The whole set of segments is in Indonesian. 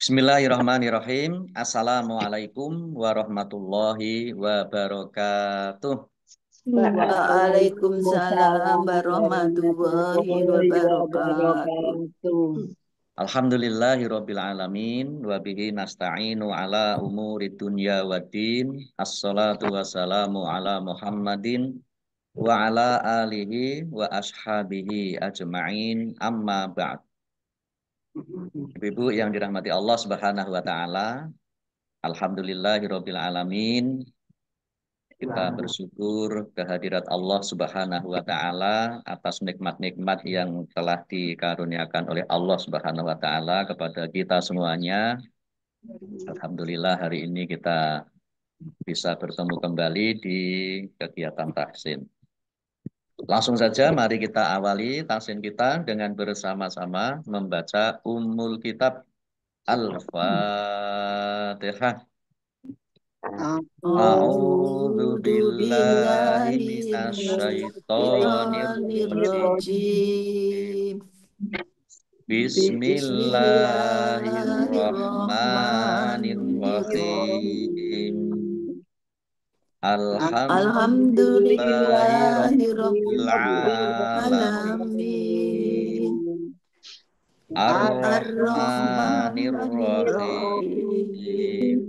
Bismillahirrahmanirrahim. Assalamualaikum warahmatullahi wabarakatuh. Waalaikumsalam warahmatullahi wabarakatuh. Alhamdulillahirabbil alamin wa bihi nasta'inu ala umuri dunya waddin. Assalatu wassalamu ala Muhammadin wa ala alihi wa ashabihi ajma'in. Amma ba'd. Ibu-ibu yang dirahmati Allah Subhanahu wa taala, alhamdulillahirabbil alamin. Kita bersyukur kehadirat Allah Subhanahu wa taala atas nikmat-nikmat yang telah dikaruniakan oleh Allah Subhanahu wa taala kepada kita semuanya. Alhamdulillah hari ini kita bisa bertemu kembali di kegiatan tahsin. Langsung saja mari kita awali tahsin kita dengan bersama-sama membaca Ummul Kitab Al-Fatihah. A'udzu billahi minasyaitonir rajim. Bismillahirrahmanirrahim. Alhamdulillahirabbil alamin. Ar-Rahmanir-Rahim.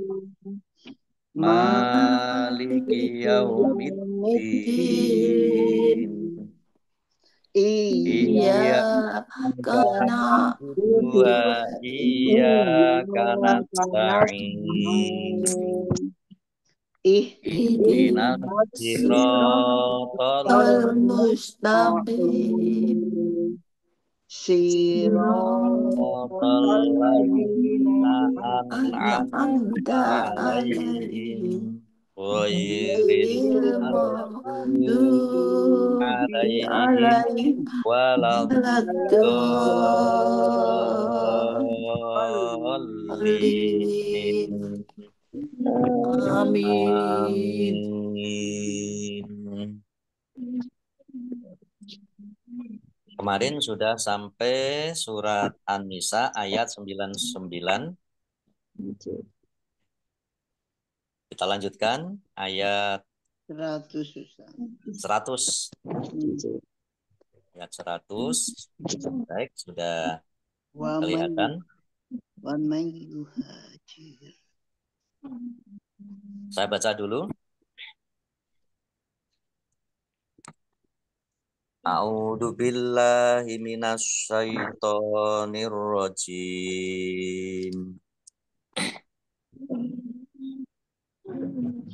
Maliki yaumiddin. Iyyaka na'budu wa iyyaka nasta'in. Ihdinas siratal mustaqim. Siratal ladzina an'amta alaihim ghairil maghdubi alaihim waladdallin. Amin. Kemarin sudah sampai surat An-Nisa ayat 99. Kita lanjutkan ayat 100. Ayat 100. Baik, sudah kelihatan. Saya baca dulu. A'udzu billahi minasyaitonir rajim.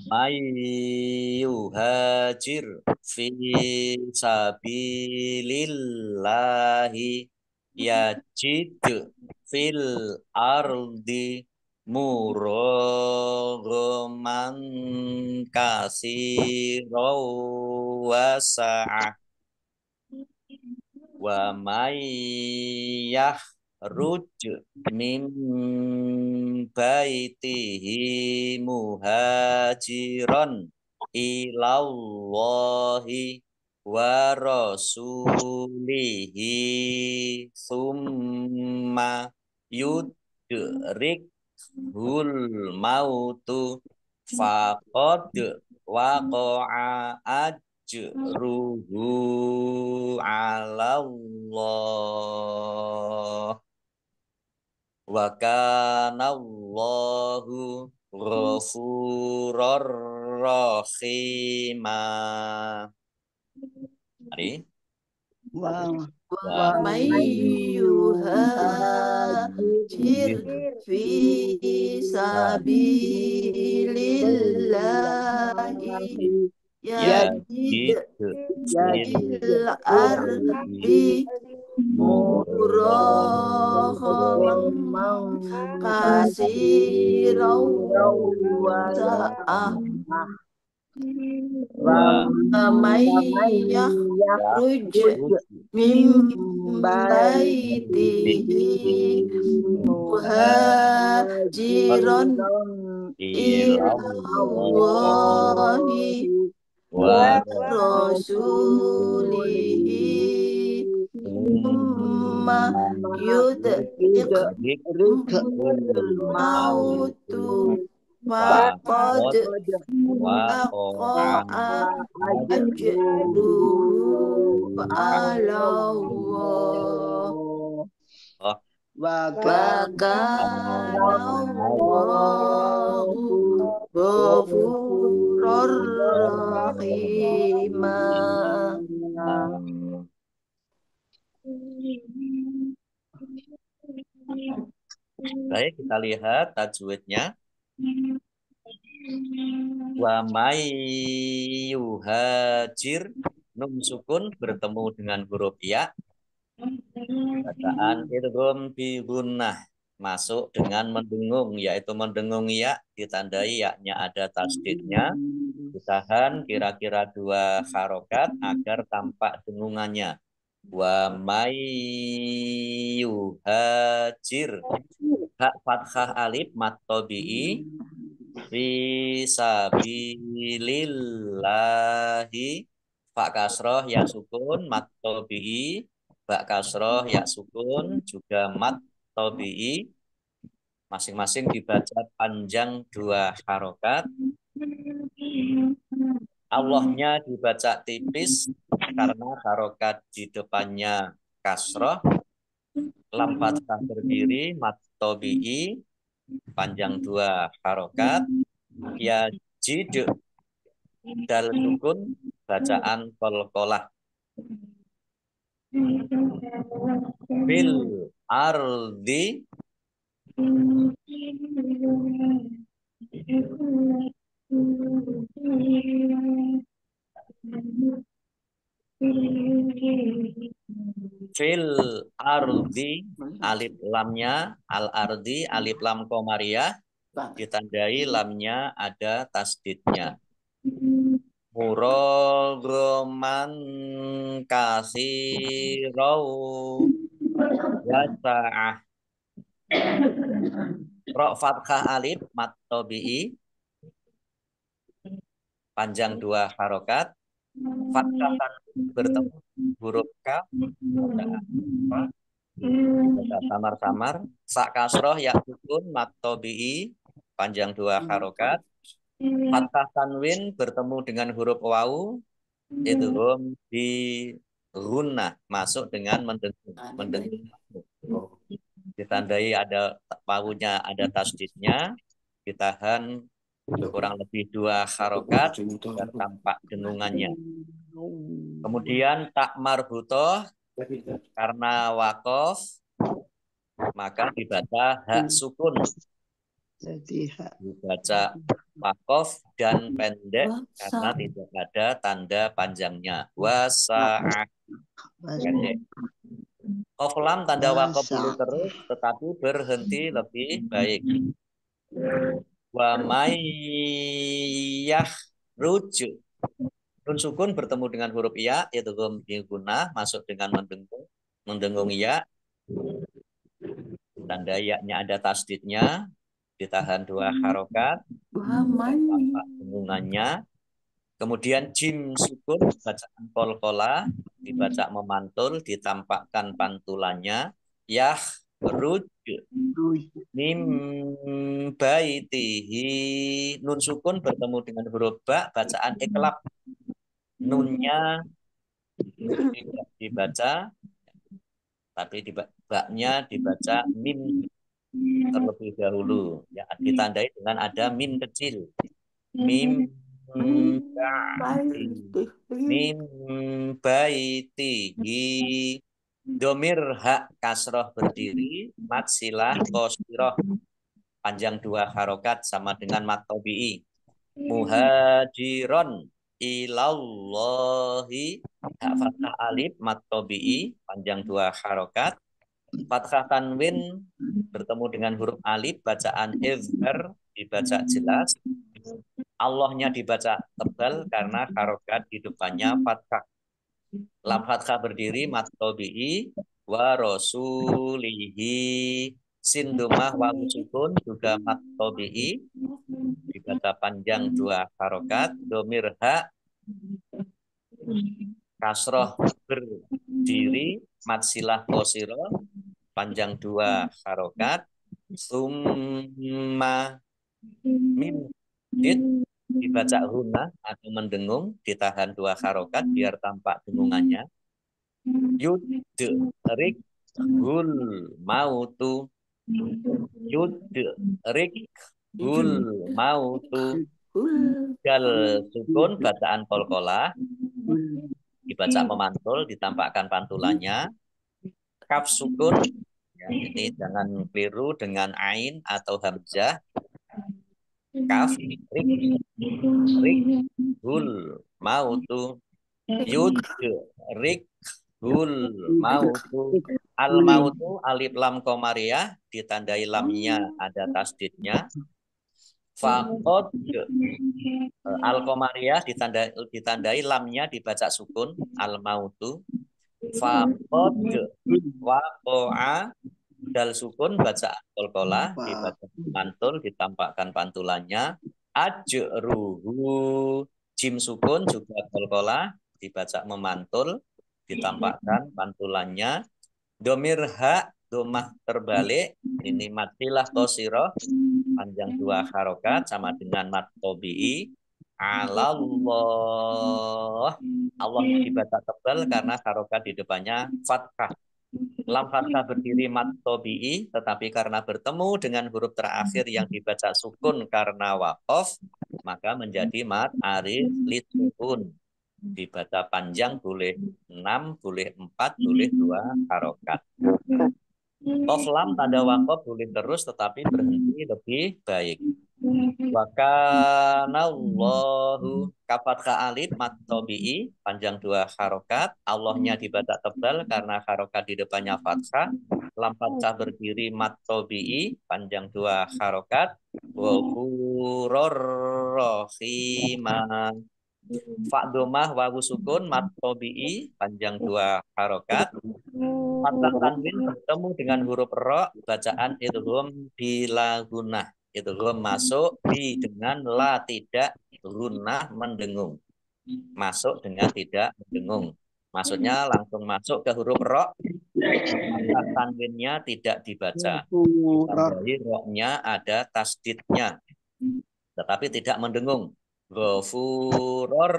May yuhajir fi sabilillahi yajid fil ardi muraghaman katsiraw wasa'ah wa may yahruj min baitihi muhajiran ilallahi wa rasulihi summa yudrikhul mautu faqad waqa'a ajruhu 'alallah wa kana Allahu ghafurur rahima. Mari. Wa may yuhajir fi sabilillahi yajid fil ardi muraghaman katsiraw wasa'ah wa may yakhruj min baitihi muhajiran ilallahi wa rasulihi Summa yudrikul mautu faqad waqa'a ajruhu ala Allah. Wa kana Allahu ghafurur rahima. Baik, kita lihat tajwidnya. Wa may yuhajir, nun sukun bertemu dengan huruf ya. Bacaan idgham bi gunnah, masuk dengan mendengung, yaitu mendengung ya ditandai yaknya ada tasdidnya, ditahan kira-kira 2 harokat agar tampak dengungannya. Wa may yuhajir, hak fathah alif mat tabi'i, fisabilillahi, fa kasroh ya sukun mat tabi'i, ba kasroh ya sukun juga mat tabi'i, masing-masing dibaca panjang 2 harokat. Allahnya dibaca tipis karena harokat di depannya kasroh. Lam fathah berdiri mat tabi'i panjang 2 harokat. Ya jid dal sukun bacaan qalqalah. Bil ardi fil ardi, alif lamnya al ardi, alif lam komariah ditandai lamnya ada tasdidnya. Murogroman kasirau wasa'ah, ro fathah alif mat tabi'i panjang 2 harokat. Fathah bertemu huruf kaf samar-samar. Sa kasroh ya sukun mat tabi'i panjang 2 harokat. Fathah tanwin bertemu dengan huruf wawu idgham di gunnah, masuk dengan mendengung. Ditandai ada wawunya ada tasdidnya, ditahan kurang lebih 2 harokat dan tampak dengungannya. Kemudian tak marbutoh karena wakof maka dibaca hak sukun, dibaca wakof dan pendek karena tidak ada tanda panjangnya. Wasa'ah pendek. Qaf lam tanda wakof dulu terus, tetapi berhenti lebih baik. Wa mayyah rujuk, nun sukun bertemu dengan huruf ya, yaitu guna masuk dengan mendengung ya. Tanda ya-nya ada tasdidnya, ditahan 2 harokat, tampak dengungannya. Kemudian jim sukun bacaan qalqalah dibaca memantul, ditampakkan pantulannya. Yah rujuk mim baitihi, nun sukun bertemu dengan huruf ba, bacaan iklab, nunnya tidak dibaca tapi baknya dibaca mim terlebih dahulu ya, ditandai dengan ada mim kecil. Mim baitihi, domir hak kasroh berdiri, mat silah qasiroh panjang 2 harokat sama dengan mat tabi'i. Muhajiron ilallahi, hak fathah alif mat tabi'i panjang 2 harokat. Fathah tanwin bertemu dengan huruf alif bacaan izhar dibaca jelas. Allahnya dibaca tebal karena harokat di depannya fathah. Lam fathah berdiri mat tabi'i. Wa rasulihi, sin domah wawu sukun juga mat tabi'i dibaca panjang 2 harokat. Domir hak kasroh berdiri mat silah qosiro panjang 2 harokat, summa mim dit dibaca huna atau mendengung, ditahan 2 harokat biar tampak dengungannya. Yudrik hul mautu, yudrik hul mautu. Dal sukun bacaan qalqalah dibaca memantul, ditampakkan pantulannya. Kaf sukun, ya, ini jangan keliru dengan ain atau hamzah. Kaf rik hul mautu, yud rik hul mautu. Al mautu alif lam komariah ditandai lamnya ada tasdidnya. Faqad al komariah ditandai lamnya dibaca sukun. Al mautu. Faqad waqa'a dal sukun bacaan qalqalah dibaca mantul ditampakkan pantulannya. Ajruhu jim sukun juga qalqalah dibaca memantul ditampakkan pantulannya. Domir ha domah terbalik ini matilah qosiro panjang 2 harokat sama dengan mat tobi'i. Allah Allahnya dibaca tebal karena harokat di depannya fathah. Lam fathah berdiri mat tobi'i, tetapi karena bertemu dengan huruf terakhir yang dibaca sukun karena waqaf, maka menjadi mat arif lid sukun. Dibaca panjang boleh 6, boleh 4, boleh 2 harokat. Qaf lam tanda waqaf boleh terus tetapi berhenti lebih baik. Wa kana Allahu kafathah alif mat tabi'i panjang 2 harokat. Allahnya dibaca tebal karena harokat di depannya fathah. Lam fathah berdiri mat tabi'i panjang 2 harokat. Ghafurur rahimah. Fa domah wawu sukun mat tabi'i panjang 2 harokat. Fathah tanwin bertemu dengan huruf ro bacaan idgham bila gunnah. Idgham masuk di dengan la tidak gunnah mendengung. Masuk dengan tidak mendengung. Maksudnya langsung masuk ke huruf ro. Fathah tanwinnya tidak dibaca. Ditambahi ro-nya ada tasdidnya. Tetapi tidak mendengung. Ghafurur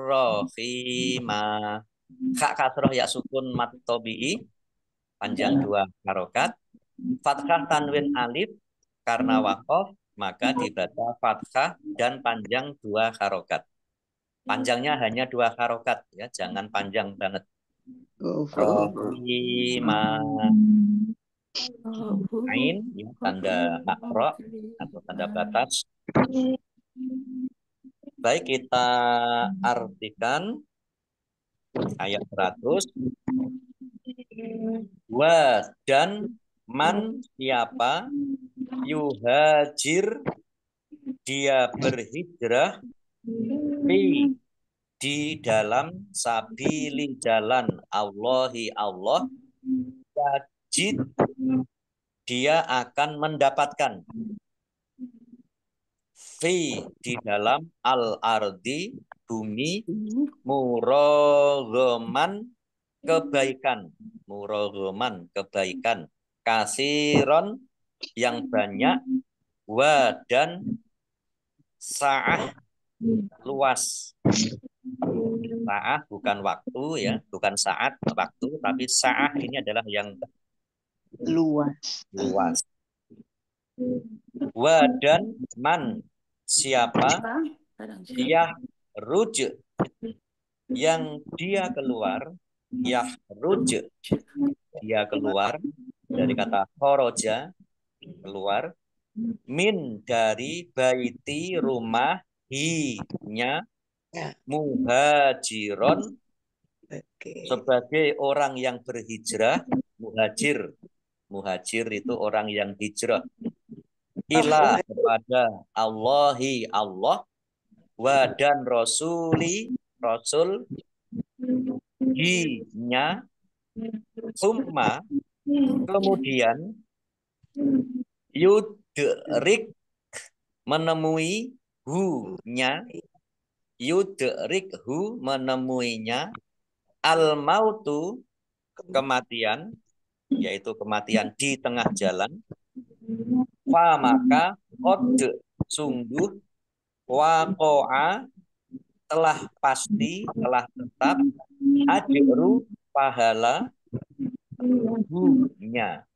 rahimah. Kha kasroh ya sukun mat tobi'i panjang 2 harokat. Fathah tanwin alif karena waqaf maka dibaca fathah dan panjang 2 harokat. Panjangnya hanya 2 harokat ya, jangan panjang banget. Rahimah. Ain ya, tanda makro atau tanda batas. Baik, kita artikan ayat 100. Wa dan man siapa yuhajir dia berhijrah di dalam sabili jalan Allahi Allah, yajid dia akan mendapatkan di dalam al-ardi bumi muraghaman kebaikan, muraghaman kebaikan, kasiron yang banyak, wa dan sa'ah luas. Sa'ah bukan waktu ya, bukan saat waktu, tapi sa'ah ini adalah yang luas. Wa dan man siapa dia rujuk yang dia keluar, ya rujuk dia keluar dari kata khoroja keluar, min dari baiti rumah hi-nya muhajiron sebagai orang yang berhijrah. Muhajir itu orang yang hijrah ila kepada Allahi Allah, wa dan rasuli rasul hi-nya, summa kemudian yudrik menemui hu-nya, yudrik hu menemuinya, al mautu kematian, yaitu kematian di tengah jalan, fa maka qad sungguh waqa'a telah pasti, telah tetap ajru pahala nya,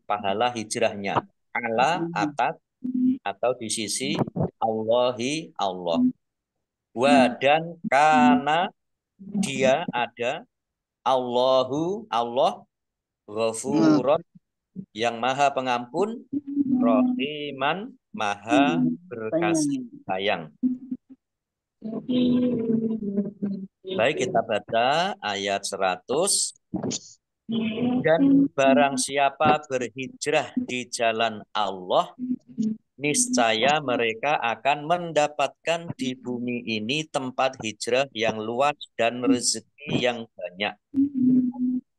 pahala hijrahnya ala atas atau di sisi Allahi Allah. Wa dan karena dia ada Allahu Allah Ghafuron yang maha pengampun, Rahiman maha berkasih sayang. Baik, kita baca ayat 100. Dan barang siapa berhijrah di jalan Allah, niscaya mereka akan mendapatkan di bumi ini tempat hijrah yang luas dan rezeki yang banyak.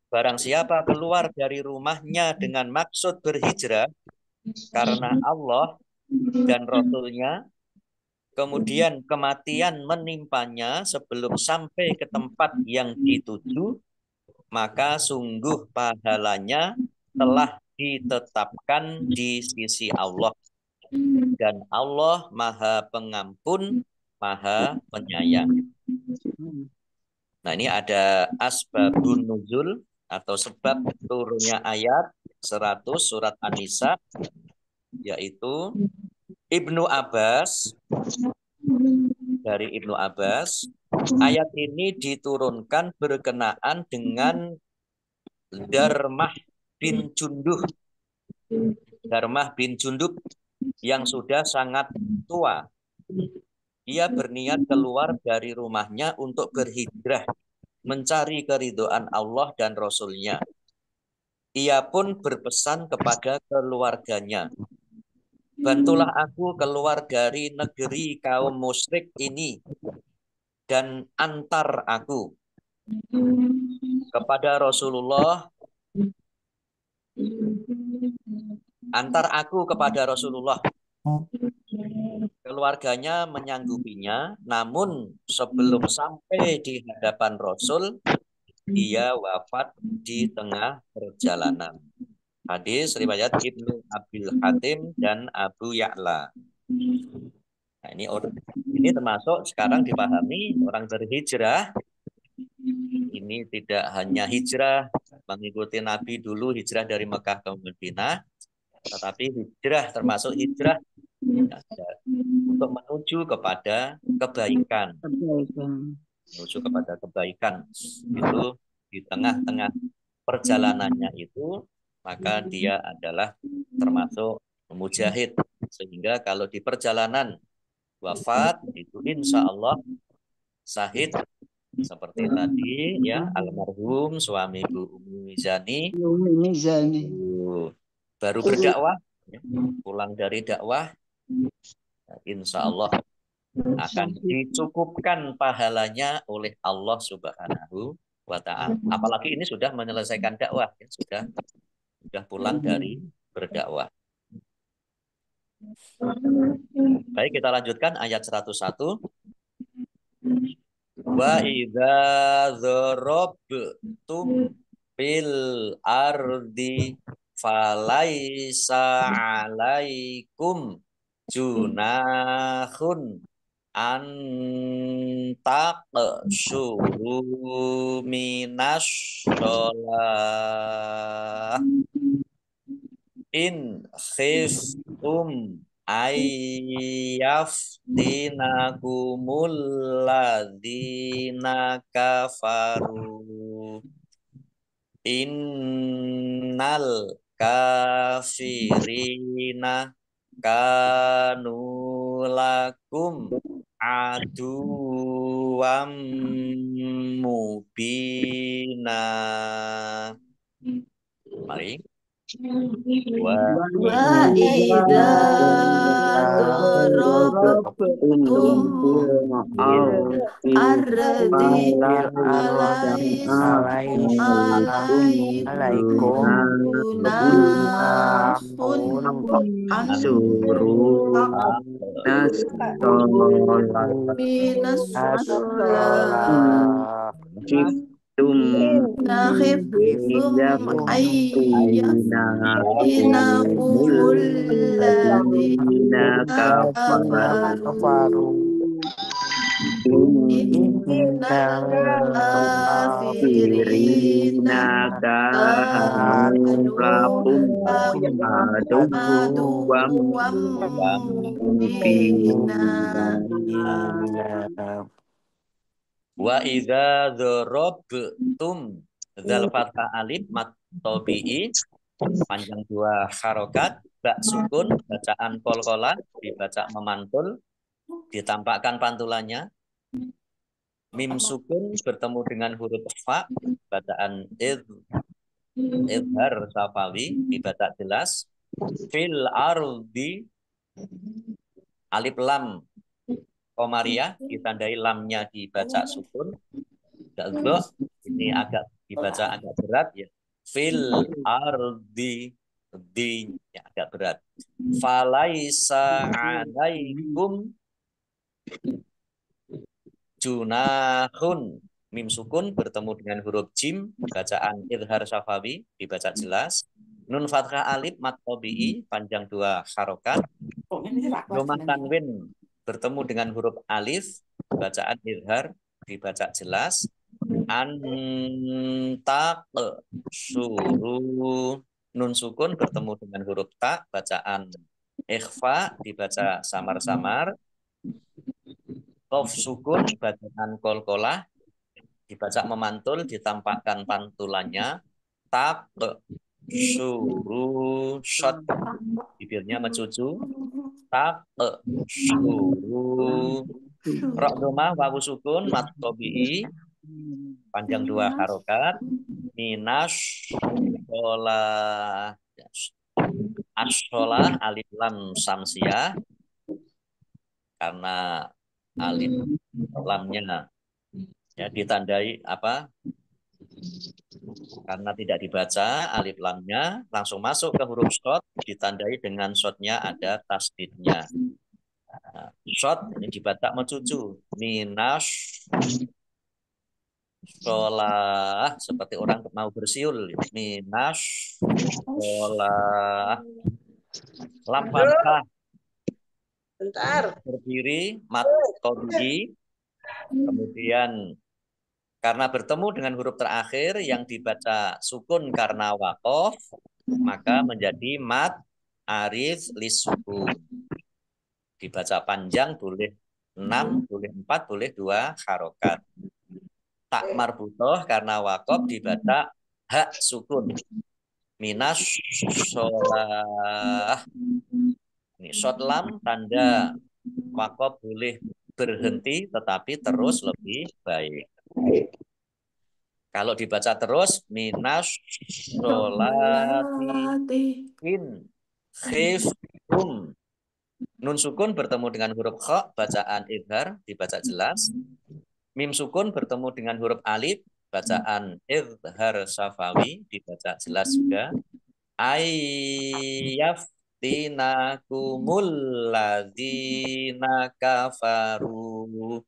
Barang siapa keluar dari rumahnya dengan maksud berhijrah karena Allah dan Rasul-Nya, kemudian kematian menimpanya sebelum sampai ke tempat yang dituju, maka sungguh pahalanya telah ditetapkan di sisi Allah. Dan Allah maha pengampun, maha penyayang. Nah, ini ada asbabun nuzul atau sebab turunnya ayat 100 surat An-Nisa, yaitu Ibnu Abbas, dari Ibnu Abbas, ayat ini diturunkan berkenaan dengan Darmah bin Jundub. Darmah bin Jundub yang sudah sangat tua. Dia berniat keluar dari rumahnya untuk berhijrah, mencari keridhaan Allah dan Rasul-Nya. Ia pun berpesan kepada keluarganya, bantulah aku keluar dari negeri kaum musyrik ini dan antar aku kepada Rasulullah. Antar aku kepada Rasulullah. Keluarganya menyanggupinya, namun sebelum sampai di hadapan Rasul, ia wafat di tengah perjalanan. Hadis riwayat Ibnu Abil Hatim dan Abu Ya'la. Nah, ini termasuk sekarang dipahami orang berhijrah. Ini tidak hanya hijrah mengikuti Nabi dulu, hijrah dari Mekah ke Madinah, tetapi hijrah termasuk hijrah untuk menuju kepada kebaikan. Menuju kepada kebaikan. Itu di tengah-tengah perjalanannya itu, maka dia adalah termasuk mujahid. Sehingga kalau di perjalanan wafat, itu insya Allah syahid. Seperti tadi ya, almarhum suami Bu Umi Mizani baru berdakwah, pulang dari dakwah, insya Allah akan dicukupkan pahalanya oleh Allah Subhanahu wa Ta'ala. Apalagi ini sudah menyelesaikan dakwah, ya, sudah pulang dari berdakwah. Baik, kita lanjutkan ayat 101. Wa idza dzarabtum fil ardi falaisa alaikum junahun antak syuru minas sholah in khiftum ayyafdinakumul ladzina kafaru innal kafirina kanu lakum aduwam mubina. Mari. Wa idza darabtum ardi alaikum junahun minas sholah tum Inna khiftum ayyafinakumul ayyafinakumul ladina ladina kafaru kafaru innal kafirina Firina kahanu kanu lakum lakum aduwam aduwwam mubina. Wa idza darabtum dzal fathah alif mat tabi'i panjang dua harokat bak sukun bacaan kolkola dibaca memantul ditampakkan pantulannya mim sukun bertemu dengan huruf fa bacaan idhar safawi dibaca jelas fil ardi alif lam komariah ditandai lamnya dibaca sukun do ini agak dibaca agak berat ya fil ardi di ya, agak berat falaisa alaikum junahun mim sukun bertemu dengan huruf jim bacaan idhar syafawi dibaca jelas nun fathah alif mat tabi'i panjang dua harokat rumah tanwin bertemu dengan huruf alif bacaan idhar dibaca jelas antak suruh nun sukun bertemu dengan huruf ta bacaan ikhfa dibaca samar-samar qaf sukun bacaan kolkolah dibaca memantul ditampakkan pantulannya tak suruh shot bibirnya mencucu tak suruh rok domah wawu sukun mat tobi'i panjang dua harokat minas sholah as-sholah alif lam samsiah karena alif lamnya ya ditandai apa karena tidak dibaca alif lamnya langsung masuk ke huruf shot ditandai dengan shotnya ada tasdidnya. Nah, shot ini dibaca mencucu minas sholah seperti orang mau bersiul minas sholah lam fathah berdiri mat tobi kemudian karena bertemu dengan huruf terakhir yang dibaca sukun karena wakof maka menjadi mat arif lisukun dibaca panjang boleh 6 boleh 4 boleh 2 harokat tak marbutoh karena wakof dibaca hak sukun minas sholah ini shot lam tanda wakof boleh berhenti tetapi terus lebih baik kalau dibaca terus minas sholati in khiftum nun sukun bertemu dengan huruf kha bacaan idhar dibaca jelas mim sukun bertemu dengan huruf alif bacaan idhar safawi dibaca jelas juga ayyafdinakumul ladzina kafaru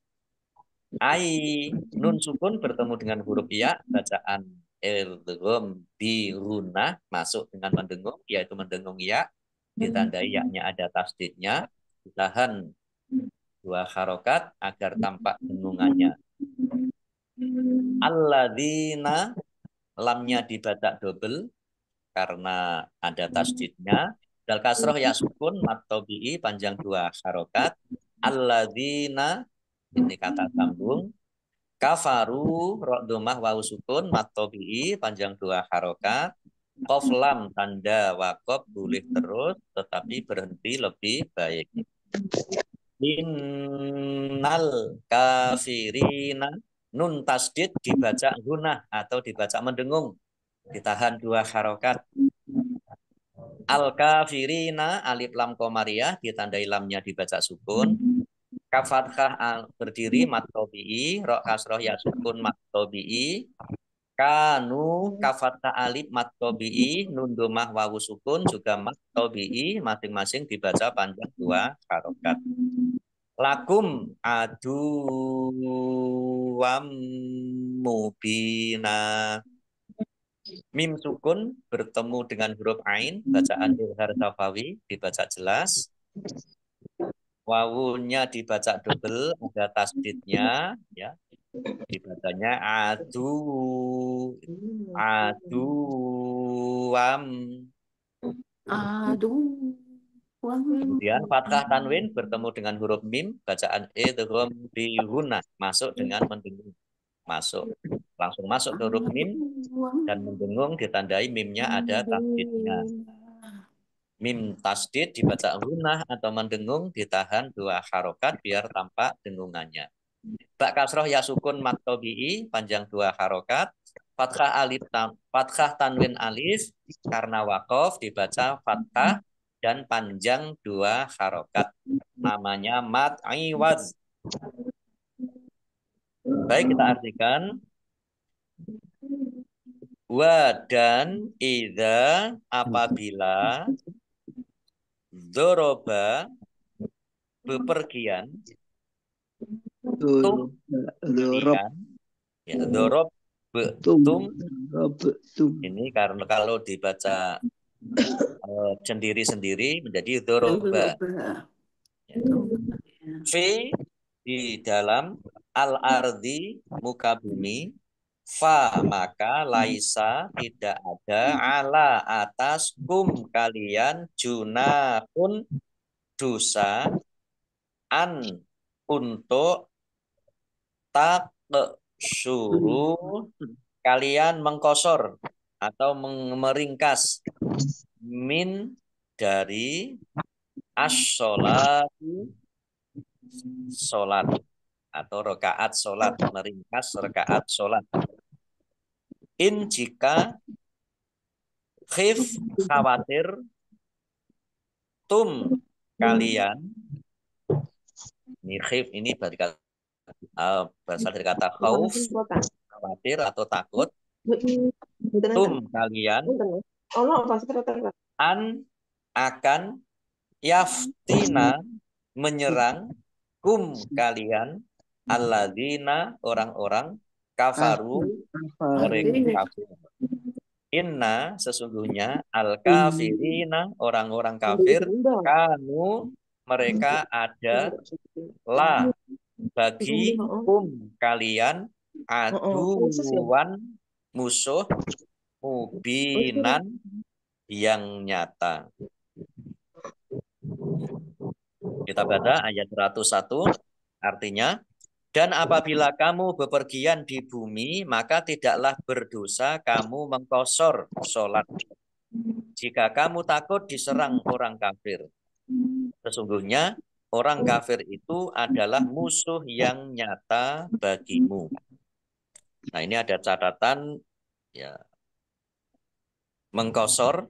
nun sukun bertemu dengan huruf ya bacaan idgham birunah masuk dengan mendengung yaitu mendengung ya ditandai yaknya ada tasdidnya ditahan 2 harokat agar tampak dengungannya alladzina lamnya dibaca double karena ada tasdidnya dal kasroh ya sukun mat tabi'i panjang 2 harokat alladzina ini kata sambung kafaru ra dhammah wawu sukun mat tabi'i panjang 2 harokat qaf lam tanda waqaf boleh terus tetapi berhenti lebih baik innal kafirina nun tasdid dibaca gunah atau dibaca mendengung ditahan 2 harokat al kafirina alif lam komariah ditandai lamnya dibaca sukun kaf fathah berdiri mat tabi'i ra kasroh ya sukun mat tabi'i kanu kaf fathah alif mat tabi'i nun dhammah wawu sukun juga mat tabi'i masing-masing dibaca panjang 2 harokat Lakum aduwam mubina. Mim sukun bertemu dengan huruf ain, bacaan Izhar Safawi dibaca jelas. Wawunya dibaca double, ada tasdidnya, ya. Dibacanya aduwam. Aduh. Kemudian fathah tanwin bertemu dengan huruf mim, bacaan idgham bi gunnah, masuk dengan mendengung. Masuk. Langsung masuk ke huruf mim dan mendengung ditandai mimnya ada tasdidnya. Mim tasdid dibaca gunnah atau mendengung ditahan 2 harokat biar tampak dengungannya. Ba kasroh ya sukun mat tabi'i panjang 2 harokat. Fathah tanwin alif karena wakof dibaca fathah dan panjang 2 harokat. Namanya mat iwaz. Baik, kita artikan. Wa dan idza apabila doroba bepergian tum kalian ya dorob tum ini karena kalau dibaca sendiri-sendiri menjadi doroba ya. Fi di dalam al-ardi muka bumi fa maka laisa tidak ada ala atas kum kalian junahun dosa an untuk tak suruh kalian mengkosor atau meringkas min dari as-sholati sholat atau rakaat sholat, meringkas rakaat sholat. In jika khif khawatir tum kalian, ini khif ini berasal dari kata khauf, khawatir atau takut. Tum kalian an akan yaftina menyerang kum kalian alladzina orang-orang kafaru mereka kafir. Inna sesungguhnya al kafirina orang-orang kafir kanu mereka ada la bagi kalian aduan musuh mubinan yang nyata. Kita baca ayat 101 artinya, dan apabila kamu bepergian di bumi, maka tidaklah berdosa kamu mengkosor sholat. Jika kamu takut diserang orang kafir. Sesungguhnya orang kafir itu adalah musuh yang nyata bagimu. Nah, ini ada catatan ya, mengkosor.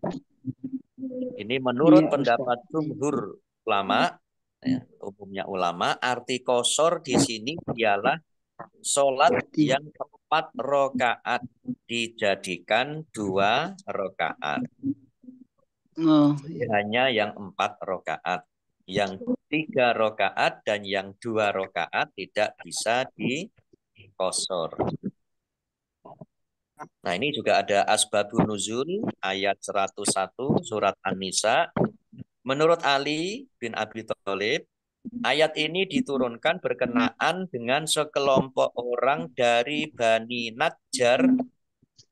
Ini menurut pendapat jumhur ulama, ya, umumnya ulama, arti kosor di sini ialah sholat yang 4 rakaat dijadikan 2 rakaat. Hanya yang 4 rakaat. Yang 3 rakaat dan yang 2 rakaat tidak bisa dikosor. Nah, ini juga ada asbabun nuzul ayat 101 surat An-Nisa. Menurut Ali bin Abi Thalib, ayat ini diturunkan berkenaan dengan sekelompok orang dari Bani Najjar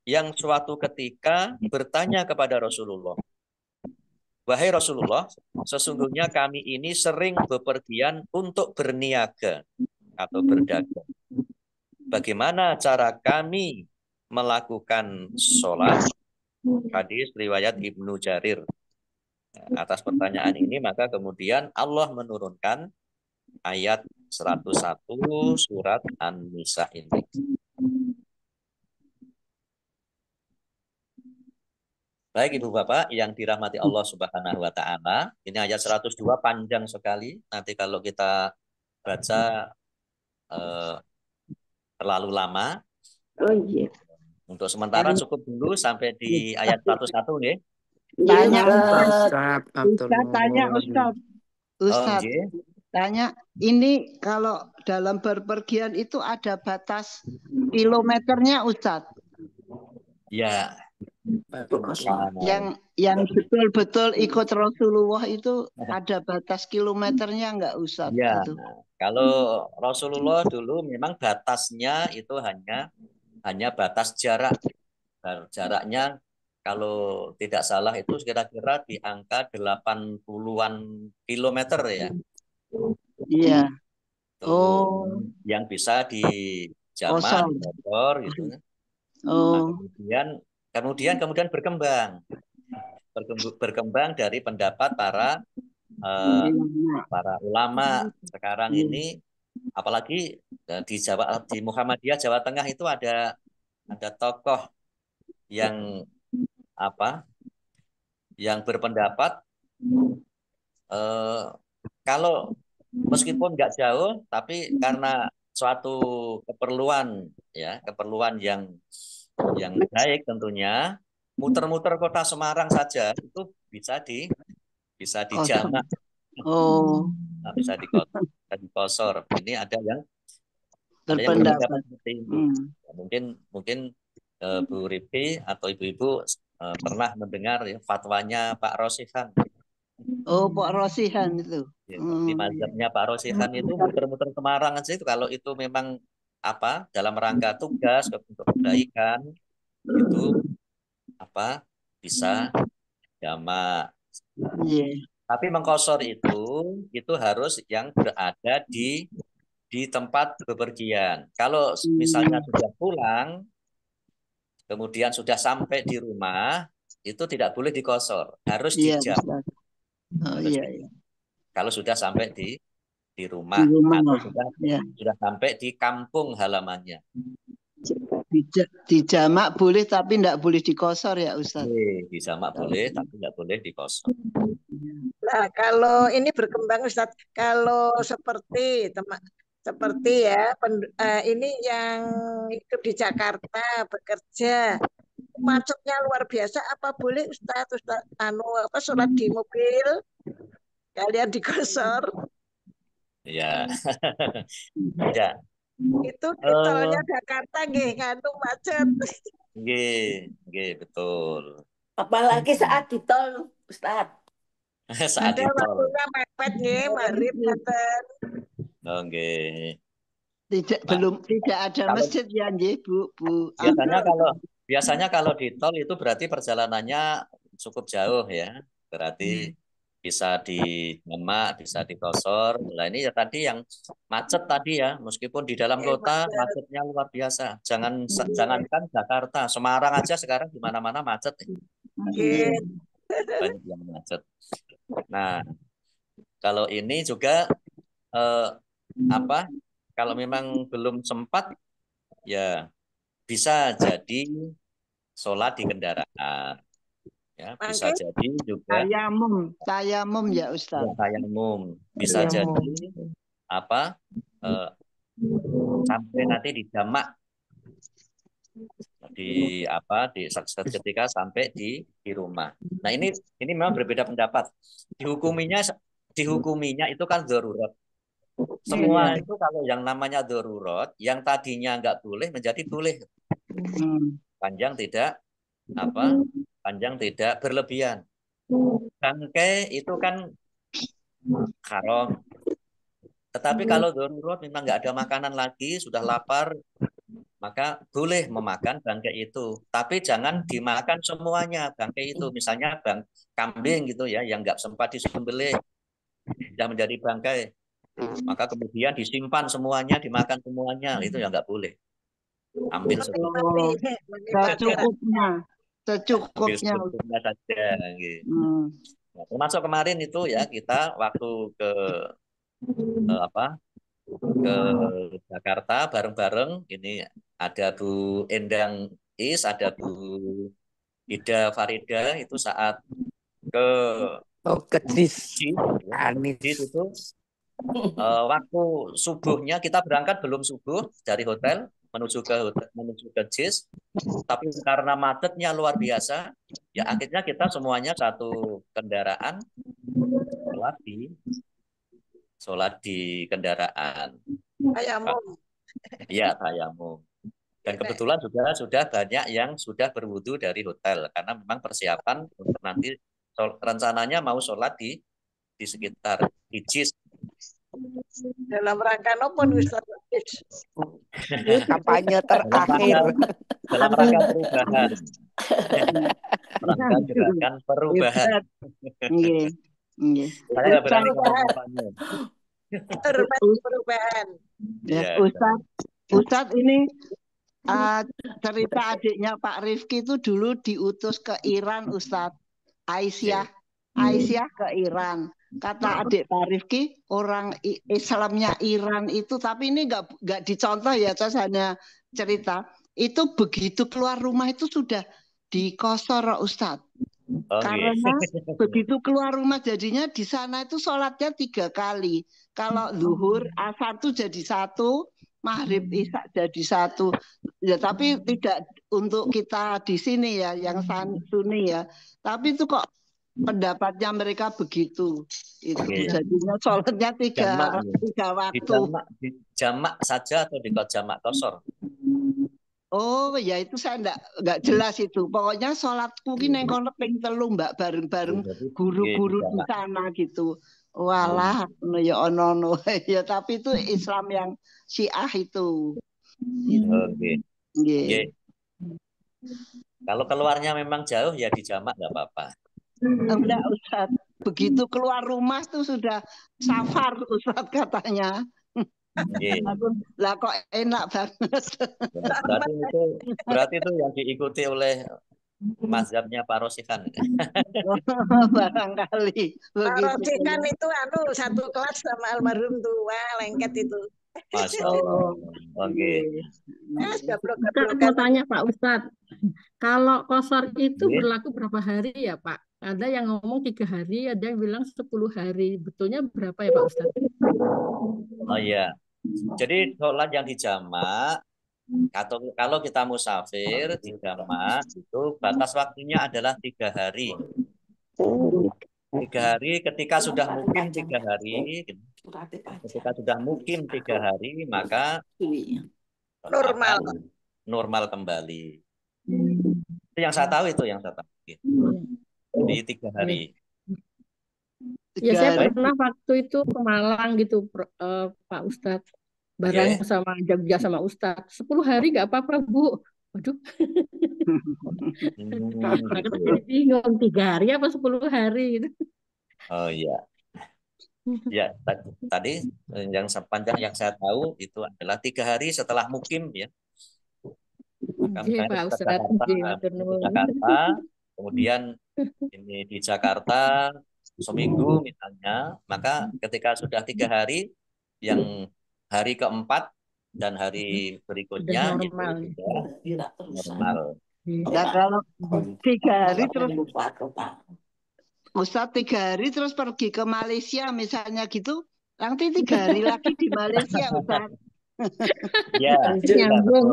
yang suatu ketika bertanya kepada Rasulullah, "Wahai Rasulullah, sesungguhnya kami ini sering bepergian untuk berniaga atau berdagang. Bagaimana cara kami melakukan sholat?" Hadis riwayat Ibnu Jarir. Atas pertanyaan ini maka kemudian Allah menurunkan ayat 101 surat An-Nisa ini. Baik Ibu Bapak yang dirahmati Allah Subhanahu wa taala, ini ayat 102 panjang sekali. Nanti kalau kita baca terlalu lama. Oh iya. Untuk sementara cukup dulu sampai di ayat 101 nih. Tanya Ustaz. Ustaz, tanya Ustaz. Oh, Ustaz, nggih. Tanya, ini kalau dalam berpergian itu ada batas kilometernya, Ustadz? Ya, Yang betul-betul ikut Rasulullah itu ada batas kilometernya nggak, Ustadz? ya. Gitu. Kalau Rasulullah dulu memang batasnya itu hanya batas jarak. Jaraknya kalau tidak salah itu kira-kira di angka 80-an kilometer ya. Iya. Tuh, Oh, yang bisa dijamak, kosong. dikotor gitu. Nah, Oh, kemudian berkembang dari pendapat eh, para ulama sekarang ini, apalagi di Muhammadiyah Jawa Tengah itu ada tokoh yang yang berpendapat eh, kalau meskipun nggak jauh, tapi karena suatu keperluan keperluan yang baik tentunya, muter-muter kota Semarang saja itu bisa kosong. dijamak, Oh, bisa dikosor. Ini ada yang berpendapat berpendapat. seperti itu. Hmm. Ya, mungkin Bu Rifi atau ibu-ibu pernah mendengar ya, fatwanya Pak Rosihan. Oh, Pak Rosihan itu. Ya, di mazhabnya Pak Rosihan itu muter-muter Semarang aja itu kalau itu memang dalam rangka tugas untuk kebaikan itu bisa jamak. Iya. Tapi mengkosor itu harus yang berada di tempat bepergian. Kalau misalnya sudah pulang, kemudian sudah sampai di rumah, itu tidak boleh dikosor, harus Iya, dijamak. Ustaz. Oh, iya, iya. Kalau sudah sampai di Di rumah rumah. atau Ya. sudah sampai di kampung halamannya. Dijamak boleh tapi tidak boleh dikosor ya, Ustaz. Dijamak boleh tapi tidak boleh dikosor. Nah, kalau ini berkembang Ustadz, kalau seperti ya ini yang hidup di Jakarta bekerja macetnya luar biasa, apa boleh Ustadz sholat di mobil kalian dikosor? Ya. Ya. Itu di tolnya Jakarta nggih nganu macet. Nggih, betul. Apalagi saat di tol, Ustadz. Saat di tol. Waktunya mepet nggih, marip ngaten. Nggih. Tidak ada masjid ya, nggih, Bu. Biasanya kalau di tol itu berarti perjalanannya cukup jauh ya. Berarti bisa dijamak, bisa dikosor. Nah ini ya tadi yang macet tadi ya, meskipun di dalam kota macetnya luar biasa. Jangankan Jakarta, Semarang aja sekarang di mana-mana macet. Banyak yang macet. Nah, kalau ini juga kalau memang belum sempat ya bisa jadi sholat di kendaraan. Ya, bisa jadi juga tayamum ya, Ustaz. Tayamum bisa jadi sampai nanti dijamak ketika sampai di rumah. Nah, ini memang berbeda pendapat. Dihukuminya itu kan darurat. Semua itu kalau yang namanya darurat, yang tadinya nggak boleh menjadi boleh. Panjang tidak berlebihan. Bangkai itu kan haram. Tetapi kalau darurat memang nggak ada makanan lagi, sudah lapar, maka boleh memakan bangkai itu. Tapi jangan dimakan semuanya bangkai itu. Misalnya kambing gitu ya, yang nggak sempat disembelih, sudah menjadi bangkai. Maka kemudian disimpan semuanya, dimakan semuanya, itu ya nggak boleh. Ambil secukupnya saja. Nah, termasuk kemarin itu ya kita waktu ke Jakarta bareng-bareng, ini ada Bu Endang ada Bu Ida Farida itu saat ke itu waktu subuhnya kita berangkat belum subuh dari hotel menuju ke JIS, tapi karena macetnya luar biasa ya akhirnya sholat di kendaraan. Tayamum. Iya, tayamum. Dan kebetulan juga sudah banyak yang sudah berwudu dari hotel karena memang persiapan untuk nanti rencananya mau sholat di sekitar Ijis. Dalam rangka nopo Ustaz? Kampanye Dalam terakhir. rangka perubahan. Rangka gerakan perubahan. Hebat. Nggih. Nggih. Saya nggak berani Perubahan. ngomong kampanye. Perubahan. Ya, Ya, Ustaz ini cerita adiknya Pak Rifki itu dulu diutus ke Iran, Ustadz. Aisyah ke Iran. Kata adik Pak Rifki, orang Islamnya Iran itu, tapi ini nggak dicontoh ya, saya hanya cerita. Itu begitu keluar rumah itu sudah dikosor, Ustadz. Karena begitu keluar rumah jadinya di sana itu sholatnya 3 kali. Kalau zuhur, asar itu jadi 1, maghrib, isya jadi 1. Ya, tapi tidak untuk kita di sini ya, yang Sunni ya. Tapi itu kok pendapatnya mereka begitu. Itu jadinya sholatnya 3 waktu. Di jamak saja atau di jamak kosor? Oh ya itu saya enggak jelas itu. Pokoknya sholatku ki neng kono ping 3 Mbak, bareng-bareng guru-guru di sana gitu. Walah ya ono ya, tapi itu Islam yang Syiah itu. Oke. Kalau keluarnya memang jauh ya di jamak nggak apa-apa. Enggak Ustaz. Begitu keluar rumah tuh sudah safar Ustaz katanya. Lah kok enak banget. Berarti itu yang diikuti oleh mazhabnya Pak Rosikan. Barangkali. Pak Rosikan itu satu kelas sama almarhum tua lengket itu. Masya Allah. Oke. Mau tanya Pak Ustadz, kalau kosor itu berlaku berapa hari ya Pak? Ada yang ngomong 3 hari, ada yang bilang 10 hari. Betulnya berapa ya Pak Ustadz? Oh iya. Jadi sholat yang di jamak, atau kalau kita musafir di jamak itu batas waktunya adalah 3 hari. 3 hari ketika sudah mukim 3 hari, ketika sudah mukim 3 hari maka normal kembali. Itu yang saya tahu itu yang saya tahu. Di 3 hari. Ya saya pernah waktu itu ke Malang gitu Pak Ustadz, bareng sama Jogja sama Ustadz. 10 hari nggak apa-apa Bu. Waduh. Bingung 3 hari apa 10 hari gitu. Oh iya. Ya tadi yang sepanjang yang saya tahu itu adalah 3 hari setelah mukim ya. Maka Pak Jakarta, kemudian ini di Jakarta seminggu misalnya, maka ketika sudah 3 hari, yang hari keempat dan hari berikutnya normal. itu sudah normal. Nah kalau 3 hari terus Ustaz 3 hari terus pergi ke Malaysia misalnya gitu, nanti 3 hari lagi di Malaysia Ustaz. Ya, betul.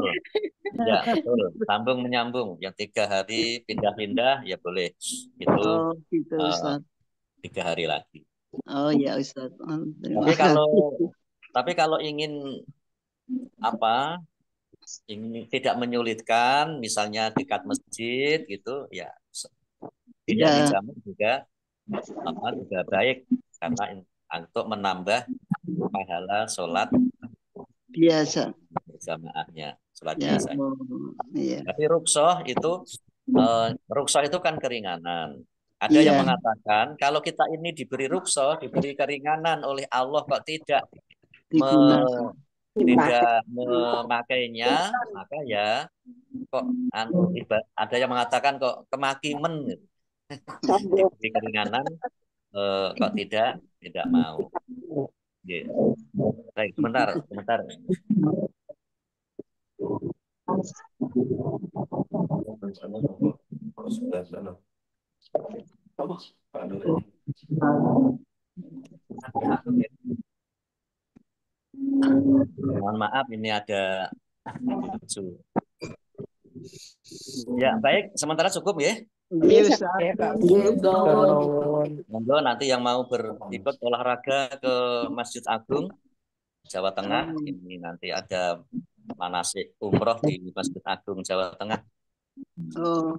Ya, betul. Sambung menyambung. Yang 3 hari pindah-pindah ya boleh. Itu gitu, Ustaz. 3 hari lagi. Oh ya Ustaz. Tapi kalau ingin ingin tidak menyulitkan, misalnya dekat masjid gitu, ya tidak di jamak juga baik karena untuk menambah pahala sholat biasa berjamaahnya, sholat biasa. Iya. Tapi rukhsah itu kan keringanan. Ada yang mengatakan kalau kita ini diberi rukhsah, diberi keringanan oleh Allah kok tidak memakainya, maka ya kok ada yang mengatakan kok kemakimen gitu. Diberi keringanan kok tidak mau. Baik, sebentar. Mohon maaf ini ada lucu. Ya, baik, sementara cukup ya. Nggih, Iya, Ustaz. Ya Pak Nggih, Ustaz, Go. matur nuwun. Monggo nanti yang mau berikut olahraga ke Masjid Agung Jawa Tengah, ini nanti ada manasik umroh di Masjid Agung Jawa Tengah Oh,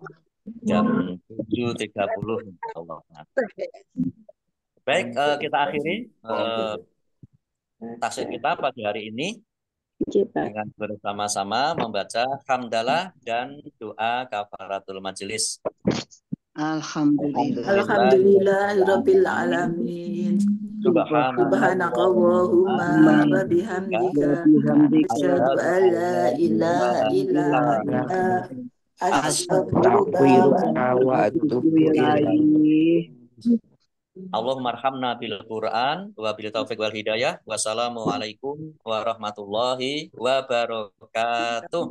jam 7.30 insyaallah. Baik, kita akhiri tasik kita pagi hari ini dengan bersama-sama membaca hamdalah dan doa kafaratul majelis. alhamdulillah. Alhamdulillahirabbil alamin. Subhanaka Allahumma wa bihamdika asyhadu an la ilaha illa anta astaghfiruka wa atubu ilaik. Allahumma arhamna bil Quran wa bil taufiq wal hidayah. Wassalamualaikum warahmatullahi wabarakatuh.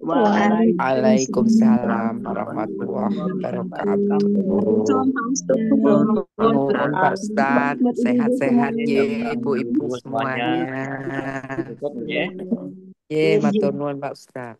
Waalaikumsalam warahmatullahi wabarakatuh. Nuhun Pak Ustaz, sehat-sehat ya ibu-ibu semuanya. Cukup ya. Ye, matur nuwun Pak Ustaz.